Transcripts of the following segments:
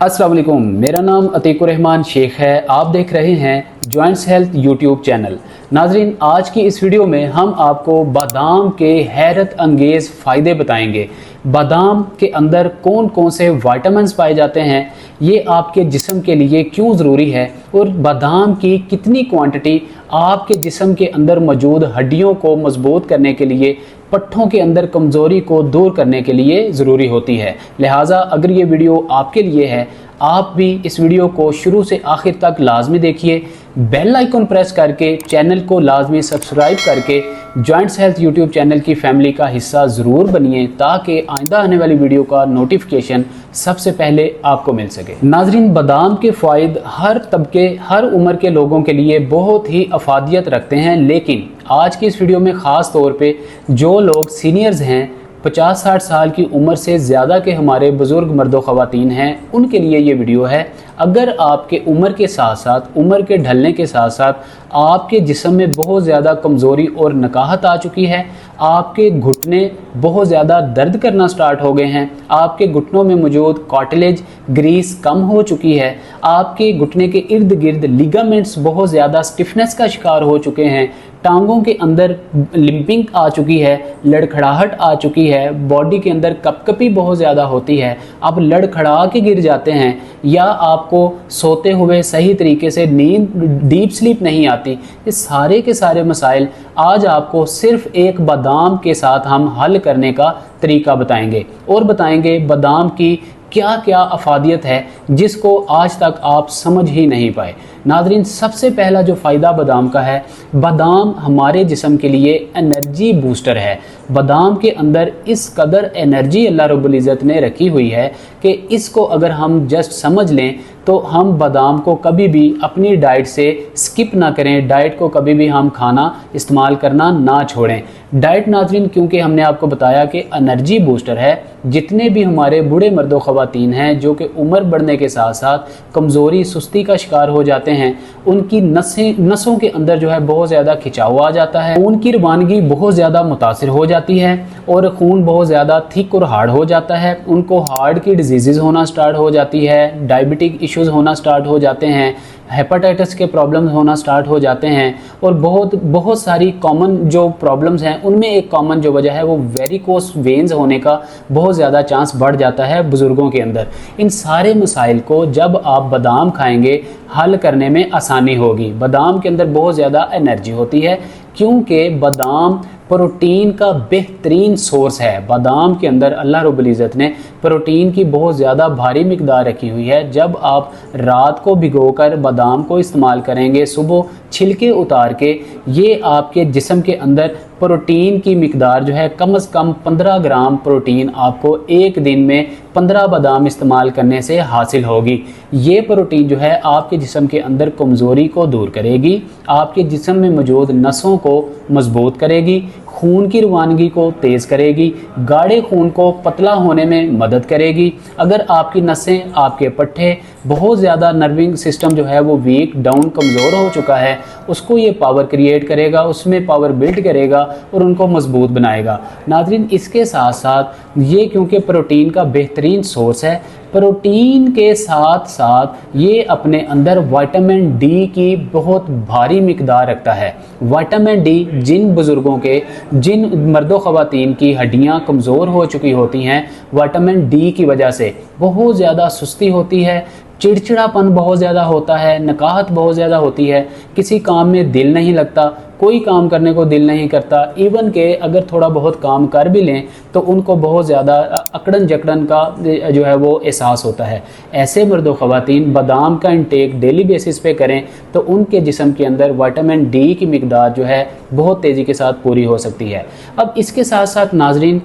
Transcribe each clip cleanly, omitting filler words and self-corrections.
अस्सलाम वालेकुम, मेरा नाम अतीकुर रहमान शेख है। आप देख रहे हैं जॉइंट्स हेल्थ यूट्यूब चैनल। नाजरीन, आज की इस वीडियो में हम आपको बादाम के हैरत अंगेज़ फ़ायदे बताएंगे। बादाम के अंदर कौन कौन से विटामिन्स पाए जाते हैं, ये आपके जिस्म के लिए क्यों ज़रूरी है और बादाम की कितनी क्वांटिटी आपके जिस्म के अंदर मौजूद हड्डियों को मजबूत करने के लिए, पट्ठों के अंदर कमज़ोरी को दूर करने के लिए ज़रूरी होती है। लिहाजा अगर ये वीडियो आपके लिए है, आप भी इस वीडियो को शुरू से आखिर तक लाजमी देखिए। बेल आइकन प्रेस करके चैनल को लाजमी सब्सक्राइब करके जॉइंट्स हेल्थ यूट्यूब चैनल की फैमिली का हिस्सा ज़रूर बनिए, ताकि आइंदा आने वाली वीडियो का नोटिफिकेशन सबसे पहले आपको मिल सके। नाजरीन, बादाम के फ़ायदे हर तबके, हर उम्र के लोगों के लिए बहुत ही अफादियत रखते हैं, लेकिन आज की इस वीडियो में ख़ास तौर पे जो लोग सीनियर्स हैं, 50-60 साल की उम्र से ज़्यादा के हमारे बुज़ुर्ग मर्दो ख़वातीन हैं, उनके लिए ये वीडियो है। अगर आपके उम्र के साथ साथ, उम्र के ढलने के साथ साथ आपके जिस्म में बहुत ज़्यादा कमज़ोरी और नकाहत आ चुकी है, आपके घुटने बहुत ज़्यादा दर्द करना स्टार्ट हो गए हैं, आपके घुटनों में मौजूद कार्टिलेज ग्रीस कम हो चुकी है, आपके घुटने के इर्द गिर्द लिगामेंट्स बहुत ज़्यादा स्टिफनेस का शिकार हो चुके हैं, टांगों के अंदर लिम्पिंग आ चुकी है, लड़खड़ाहट आ चुकी है, बॉडी के अंदर कपकपी बहुत ज़्यादा होती है, आप लड़खड़ा के गिर जाते हैं, या आपको सोते हुए सही तरीके से नींद, डीप स्लीप नहीं आती, ये सारे के सारे मसाइल आज आपको सिर्फ एक बादाम के साथ हम हल करने का तरीका बताएंगे, और बताएंगे बादाम की क्या क्या अफादियत है जिसको आज तक आप समझ ही नहीं पाए। नाजरीन, सबसे पहला जो फ़ायदा बादाम का है, बादाम हमारे जिस्म के लिए एनर्जी बूस्टर है। बादाम के अंदर इस कदर एनर्जी अल्लाह रब्बुल इज़्ज़त ने रखी हुई है कि इसको अगर हम जस्ट समझ लें तो हम बादाम को कभी भी अपनी डाइट से स्किप ना करें, डाइट को कभी भी हम खाना इस्तेमाल करना ना छोड़ें। डाइट नाजरीन, क्योंकि हमने आपको बताया कि एनर्जी बूस्टर है, जितने भी हमारे बूढ़े मर्दो ख़वातीन हैं जो कि उम्र बढ़ने के साथ साथ कमज़ोरी, सुस्ती का शिकार हो जाते हैं, उनकी नसों के अंदर जो है बहुत ज़्यादा खिंचाव आ जाता है, उनकी रवानगी बहुत ज़्यादा मुतासिर हो जाती है और खून बहुत ज़्यादा थिक और हार्ड हो जाता है, उनको हार्ट की डिजीज़ होना स्टार्ट हो जाती है, डायबिटिक इश्यूज़ होना स्टार्ट हो जाते हैं, हेपेटाइटिस के प्रॉब्लम्स होना स्टार्ट हो जाते हैं, और बहुत सारी कॉमन जो प्रॉब्लम्स हैं उनमें एक कॉमन जो वजह है वो वेरिकोस वेन्स होने का बहुत ज़्यादा चांस बढ़ जाता है बुज़ुर्गों के अंदर। इन सारे मसाइल को जब आप बादाम खाएंगे हल करने में आसानी होगी। बादाम के अंदर बहुत ज़्यादा एनर्जी होती है क्योंकि बादाम प्रोटीन का बेहतरीन सोर्स है। बादाम के अंदर अल्लाह रब्बुल इज़्ज़त ने प्रोटीन की बहुत ज़्यादा भारी मिकदार रखी हुई है। जब आप रात को भिगोकर बादाम को इस्तेमाल करेंगे, सुबह छिलके उतार के, ये आपके जिस्म के अंदर प्रोटीन की मिकदार जो है कम से कम 15 ग्राम प्रोटीन आपको एक दिन में 15 बादाम इस्तेमाल करने से हासिल होगी। ये प्रोटीन जो है आपके जिस्म के अंदर कमज़ोरी को दूर करेगी, आपके जिस्म में मौजूद नसों को मजबूत करेगी, खून की रवानगी को तेज़ करेगी, गाढ़े खून को पतला होने में मदद करेगी। अगर आपकी नसें, आपके पट्ठे बहुत ज़्यादा, नर्विंग सिस्टम जो है वो वीक, डाउन, कमज़ोर हो चुका है, उसको ये पावर क्रिएट करेगा, उसमें पावर बिल्ड करेगा और उनको मजबूत बनाएगा। नाज़रीन, इसके साथ साथ ये क्योंकि प्रोटीन का बेहतरीन सोर्स है, प्रोटीन के साथ साथ ये अपने अंदर विटामिन डी की बहुत भारी मिकदार रखता है। विटामिन डी जिन बुज़ुर्गों के, जिन मर्दो ख़वातीन की हड्डियां कमज़ोर हो चुकी होती हैं, विटामिन डी की वजह से बहुत ज़्यादा सुस्ती होती है, चिड़चिड़ापन बहुत ज़्यादा होता है, नकाहत बहुत ज़्यादा होती है, किसी काम में दिल नहीं लगता, कोई काम करने को दिल नहीं करता, इवन के अगर थोड़ा बहुत काम कर भी लें तो उनको बहुत ज़्यादा अकड़न जकड़न का जो है वो एहसास होता है। ऐसे मर्दो ख़वातीन बादाम का इंटेक डेली बेसिस पे करें तो उनके जिस्म के अंदर विटामिन डी की मिकदार जो है बहुत तेज़ी के साथ पूरी हो सकती है। अब इसके साथ साथ नाजरीन,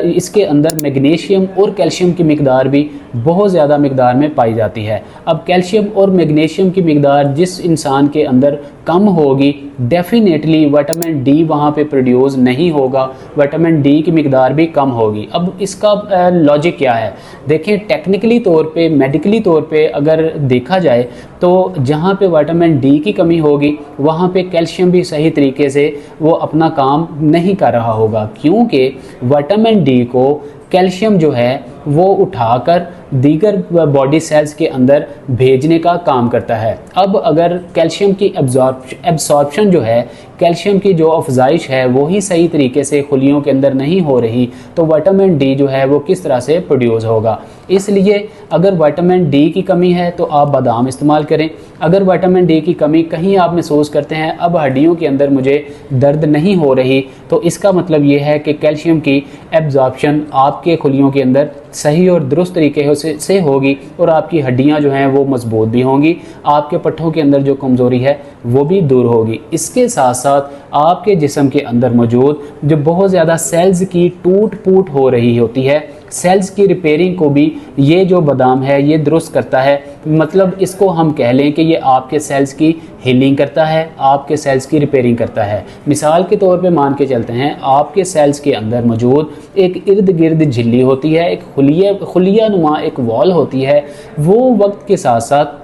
इसके अंदर मैग्नीशियम और कैल्शियम की मिकदार भी बहुत ज़्यादा मिकदार में पाई जाती है। अब कैल्शियम और मैग्नीशियम की मिकदार जिस इंसान के अंदर कम होगी, डेफिनेटली विटामिन डी वहाँ पे प्रोड्यूस नहीं होगा, विटामिन डी की मिकदार भी कम होगी। अब इसका लॉजिक क्या है? देखें, टेक्निकली तौर पे, मेडिकली तौर पे अगर देखा जाए तो जहाँ पे विटामिन डी की कमी होगी वहाँ पे कैल्शियम भी सही तरीके से वो अपना काम नहीं कर रहा होगा, क्योंकि विटामिन डी को कैल्शियम जो है वो उठाकर दीगर बॉडी सेल्स के अंदर भेजने का काम करता है। अब अगर कैल्शियम की एब्जॉर्प्शन जो है, कैल्शियम की जो अफजाइश है वो ही सही तरीके से खुलियों के अंदर नहीं हो रही, तो विटामिन डी जो है वो किस तरह से प्रोड्यूस होगा। इसलिए अगर विटामिन डी की कमी है तो आप बादाम इस्तेमाल करें। अगर विटामिन डी की कमी कहीं आप महसूस करते हैं अब हड्डियों के अंदर मुझे दर्द नहीं हो रही, तो इसका मतलब ये है कि कैल्शियम की एब्जॉर्प्शन आपके खुलियों के अंदर सही और दुरुस्त तरीके से होगी और आपकी हड्डियां जो हैं वो मजबूत भी होंगी, आपके पट्ठों के अंदर जो कमज़ोरी है वो भी दूर होगी। इसके साथ साथ आपके जिस्म के अंदर मौजूद जो बहुत ज़्यादा सेल्स की टूट फूट हो रही होती है, सेल्स की रिपेयरिंग को भी ये जो बादाम है ये दुरुस्त करता है। मतलब इसको हम कह लें कि ये आपके सेल्स की हीलिंग करता है, आपके सेल्स की रिपेयरिंग करता है। मिसाल के तौर पे मान के चलते हैं, आपके सेल्स के अंदर मौजूद एक इर्द गिर्द झिल्ली होती है, एक खुलिया नुमा एक वॉल होती है, वो वक्त के साथ साथ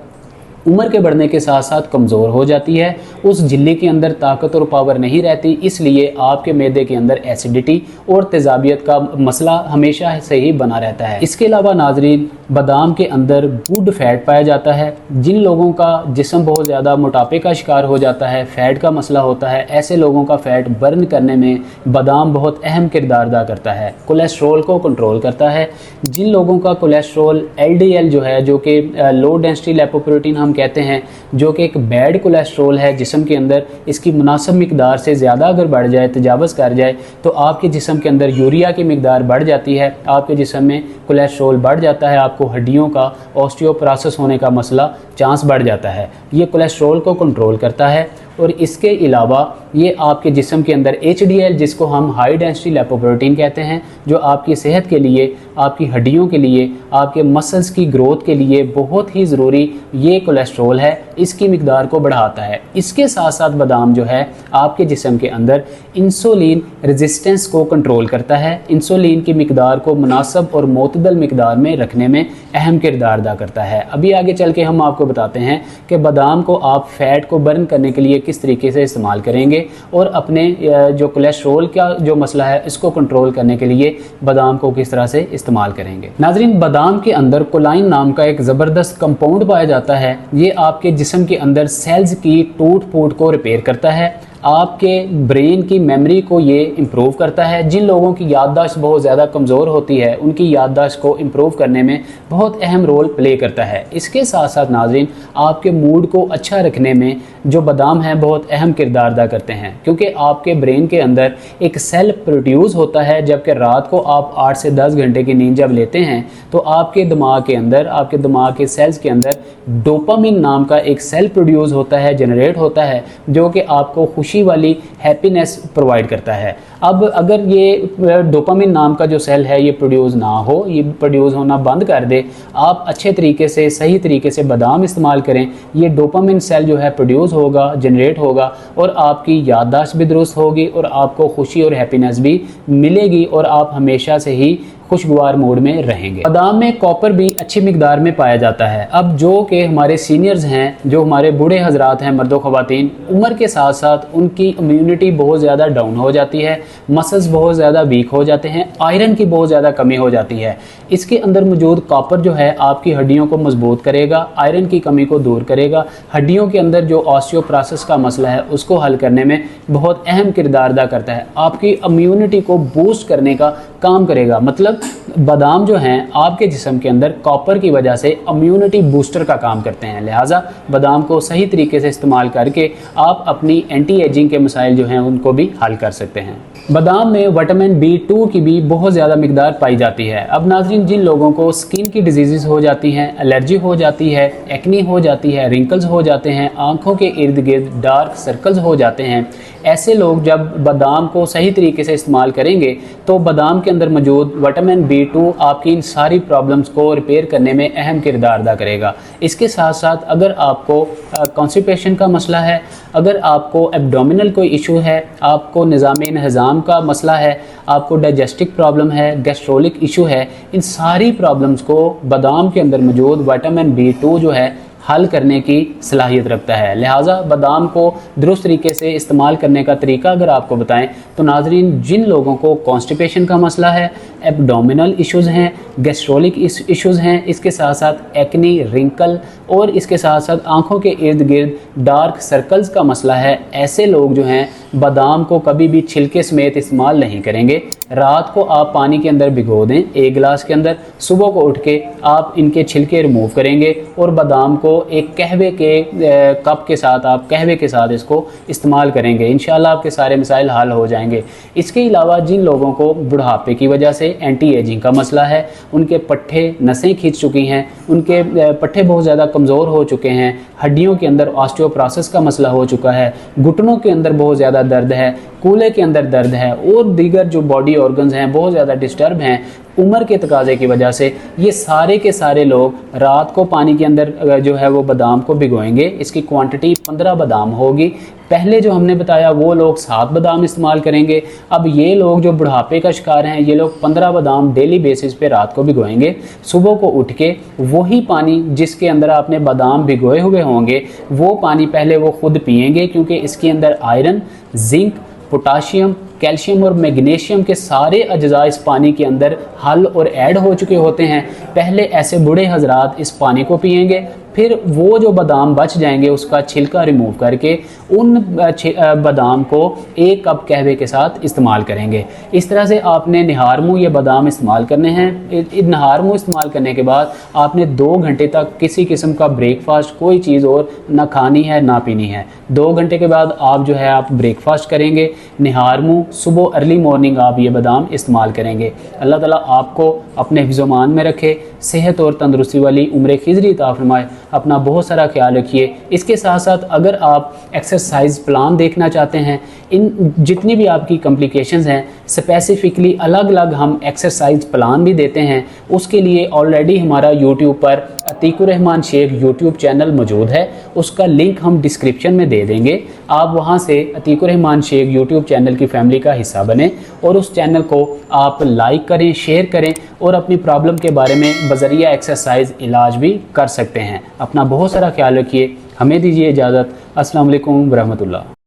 उम्र के बढ़ने के साथ साथ कमज़ोर हो जाती है। उस झिल्ली के अंदर ताकत और पावर नहीं रहती, इसलिए आपके मैदे के अंदर एसिडिटी और तेज़ाबियत का मसला हमेशा से ही बना रहता है। इसके अलावा नाजरीन, बादाम के अंदर गुड फैट पाया जाता है। जिन लोगों का जिस्म बहुत ज़्यादा मोटापे का शिकार हो जाता है, फ़ैट का मसला होता है, ऐसे लोगों का फ़ैट बर्न करने में बादाम बहुत अहम किरदार अदा करता है। कोलेस्ट्रॉल को कंट्रोल करता है। जिन लोगों का कोलेस्ट्रॉल LDL जो है, जो कि लो डेंसिटी लिपोप्रोटीन हम कहते हैं, जो कि एक बैड कोलेस्ट्रॉल है जिस्म के अंदर, इसकी मुनासिब मिकदार से ज़्यादा अगर बढ़ जाए, तजावज़ कर जाए, तो आपके जिस्म के अंदर यूरिया की मिकदार बढ़ जाती है, आपके जिस्म में कोलेस्ट्रॉल बढ़ जाता है, आपको हड्डियों का ऑस्टियोपोरोसिस होने का मसला चांस बढ़ जाता है। ये कोलेस्ट्रॉल को कंट्रोल करता है। और इसके अलावा ये आपके जिस्म के अंदर HDL, जिसको हम हाई डेंसिटी लिपोप्रोटीन कहते हैं, जो आपकी सेहत के लिए, आपकी हड्डियों के लिए, आपके मसल्स की ग्रोथ के लिए बहुत ही ज़रूरी ये कोलेस्ट्रॉल है, इसकी मिकदार को बढ़ाता है। इसके साथ साथ बादाम जो है आपके जिस्म के अंदर इंसुलिन रेजिस्टेंस को कंट्रोल करता है, इंसुलिन की मिकदार को मुनासिब और मोतदल मिकदार में रखने में अहम किरदार अदा करता है। अभी आगे चल के हम आपको बताते हैं कि बादाम को आप फैट को बर्न करने के लिए किस तरीके से इस्तेमाल करेंगे और अपने जो कोलेस्ट्रॉल का जो मसला है इसको कंट्रोल करने के लिए बादाम को किस तरह से इस्तेमाल करेंगे। नाजरीन, बादाम के अंदर कोलाइन नाम का एक ज़बरदस्त कंपाउंड पाया जाता है। ये आपके जिस्म के अंदर सेल्स की टूट फूट को रिपेयर करता है, आपके ब्रेन की मेमोरी को ये इम्प्रूव करता है। जिन लोगों की याददाश्त बहुत ज़्यादा कमज़ोर होती है उनकी याददाश्त को इम्प्रूव करने में बहुत अहम रोल प्ले करता है। इसके साथ साथ नाजरीन, आपके मूड को अच्छा रखने में जो बादाम है बहुत अहम किरदार अदा करते हैं, क्योंकि आपके ब्रेन के अंदर एक सेल प्रोड्यूस होता है। जबकि रात को आप 8 से 10 घंटे की नींद जब लेते हैं तो आपके दिमाग के अंदर, आपके दिमाग के सेल्स के अंदर डोपामिन नाम का एक सेल प्रोड्यूस होता है, जनरेट होता है, जो कि आपको खुशी वाली हैप्पीनेस प्रोवाइड करता है। अब अगर ये डोपामिन नाम का जो सेल है ये प्रोड्यूस ना हो, ये प्रोड्यूस होना बंद कर दे, आप अच्छे तरीके से, सही तरीके से बादाम इस्तेमाल करें, ये डोपामिन सेल जो है प्रोड्यूस होगा, जनरेट होगा और आपकी याददाश्त भी दुरुस्त होगी और आपको खुशी और हैप्पीनेस भी मिलेगी और आप हमेशा से ही खुशगवार मूड में रहेंगे। बादाम में कॉपर भी अच्छी मिकदार में पाया जाता है। अब जो कि हमारे सीनियर्स हैं, जो हमारे बूढ़े हजरात हैं, मर्दो ख़वातीन, उम्र के साथ साथ उनकी इम्यूनिटी बहुत ज़्यादा डाउन हो जाती है, मसल्स बहुत ज़्यादा वीक हो जाते हैं, आयरन की बहुत ज़्यादा कमी हो जाती है। इसके अंदर मौजूद कॉपर जो है आपकी हड्डियों को मजबूत करेगा, आयरन की कमी को दूर करेगा, हड्डियों के अंदर जो ऑस्टियोपोरोसिस का मसला है उसको हल करने में बहुत अहम किरदार अदा करता है, आपकी इम्यूनिटी को बूस्ट करने का काम करेगा। मतलब बादाम जो हैं आपके जिस्म के अंदर कॉपर की वजह से इम्यूनिटी बूस्टर का काम करते हैं। लिहाजा बादाम को सही तरीके से इस्तेमाल करके आप अपनी एंटी एजिंग के मसाइल जो हैं उनको भी हल कर सकते हैं। बादाम में विटामिन B2 की भी बहुत ज़्यादा मिकदार पाई जाती है। अब नाज़रीन, जिन लोगों को स्किन की डिजीज़ हो जाती हैं, एलर्जी हो जाती है, एक्नी हो जाती है, रिंकल्स हो जाते हैं, आँखों के इर्द गिर्द डार्क सर्कल्स हो जाते हैं, ऐसे लोग जब बादाम को सही तरीके से इस्तेमाल करेंगे तो बादाम के अंदर मौजूद विटामिन B2 आपकी इन सारी प्रॉब्लम्स को रिपेयर करने में अहम किरदार अदा करेगा। इसके साथ साथ अगर आपको कॉन्स्टिपेशन का मसला है, अगर आपको एब्डोमिनल कोई इशू है, आपको निज़ाम का मसला है, आपको डाइजेस्टिव प्रॉब्लम है, गैस्ट्रोलिक इशू है, इन सारी प्रॉब्लम्स को बादाम के अंदर मौजूद विटामिन B2 जो है हल करने की सलाहियत रखता है। लिहाजा बादाम को दुरुस्त तरीके से इस्तेमाल करने का तरीका अगर आपको बताएं तो नाजरीन, जिन लोगों को कॉन्स्टिपेशन का मसला है, एब्डोमिनल इश्यूज़ हैं, गैस्ट्रोलिक इश्यूज़ हैं, इसके साथ साथ एक्नी, रिंकल और इसके साथ साथ आँखों के इर्द गिर्द डार्क सर्कल्स का मसला है, ऐसे लोग जो हैं बादाम को कभी भी छिलके समेत इस्तेमाल नहीं करेंगे। रात को आप पानी के अंदर भिगो दें 1 गिलास के अंदर, सुबह को उठ के आप इनके छिलके रिमूव करेंगे और बादाम को एक कहवे के कप के साथ, आप कहवे के साथ इसको इस्तेमाल करेंगे। इंशाल्लाह आपके सारे मसाइल हल हो जाएंगे। इसके अलावा जिन लोगों को बुढ़ापे की वजह से एंटी एजिंग का मसला है, उनके पट्ठे नसें खींच चुकी हैं, उनके पट्ठे बहुत ज़्यादा कमज़ोर हो चुके हैं, हड्डियों के अंदर ऑस्टियोप्रोसिस का मसला हो चुका है, घुटनों के अंदर बहुत ज़्यादा दर्द है, कूल्हे के अंदर दर्द है और दीगर जो बॉडी ऑर्गन्स हैं बहुत ज़्यादा डिस्टर्ब हैं उम्र के तकाजे की वजह से, ये सारे के सारे लोग रात को पानी के अंदर जो है वो बादाम को भिगोएंगे। इसकी क्वांटिटी 15 बादाम होगी। पहले जो हमने बताया वो लोग 7 बादाम इस्तेमाल करेंगे। अब ये लोग जो बुढ़ापे का शिकार हैं, ये लोग 15 बादाम डेली बेसिस पे रात को भिगोएंगे। सुबह को उठ के वही पानी जिसके अंदर आपने बादाम भिगोए हुए होंगे वो पानी पहले वो खुद पिएंगे, क्योंकि इसके अंदर आयरन, जिंक, पोटाशियम, कैल्शियम और मैग्नीशियम के सारे अज्जा इस पानी के अंदर हल और ऐड हो चुके होते हैं। पहले ऐसे बूढ़े हजरात इस पानी को पिएंगे, फिर वो जो बादाम बच जाएंगे उसका छिलका रिमूव करके उन बादाम को 1 कप कहवे के साथ इस्तेमाल करेंगे। इस तरह से आपने निहार मुँह ये बादाम इस्तेमाल करने हैं। निहार मुँह इस्तेमाल करने के बाद आपने 2 घंटे तक किसी किस्म का ब्रेकफास्ट, कोई चीज़ और ना खानी है ना पीनी है। 2 घंटे के बाद आप जो है आप ब्रेकफास्ट करेंगे, निहार मुँह सुबह अर्ली मॉर्निंग आप ये बादाम इस्तेमाल करेंगे। अल्लाह ताला आपको अपने हिफ्ज़-ओ-मान में रखे, सेहत और तंदुरुस्ती वाली उम्र खिजरी अता फरमाए। अपना बहुत सारा ख्याल रखिए। इसके साथ साथ अगर आप एक्सरसाइज प्लान देखना चाहते हैं, इन जितनी भी आपकी कॉम्प्लिकेशंस हैं स्पेसिफिकली अलग अलग हम एक्सरसाइज प्लान भी देते हैं। उसके लिए ऑलरेडी हमारा यूट्यूब पर अतीकुर रहमान शेख यूट्यूब चैनल मौजूद है, उसका लिंक हम डिस्क्रिप्शन में दे देंगे। आप वहां से अतीकुर रहमान शेख यूट्यूब चैनल की फैमिली का हिस्सा बने और उस चैनल को आप लाइक करें, शेयर करें और अपनी प्रॉब्लम के बारे में बजरिया एक्सरसाइज इलाज भी कर सकते हैं। अपना बहुत सारा ख्याल रखिए। हमें दीजिए इजाज़त। अस्सलाम वालेकुम व रहमतुल्लाह।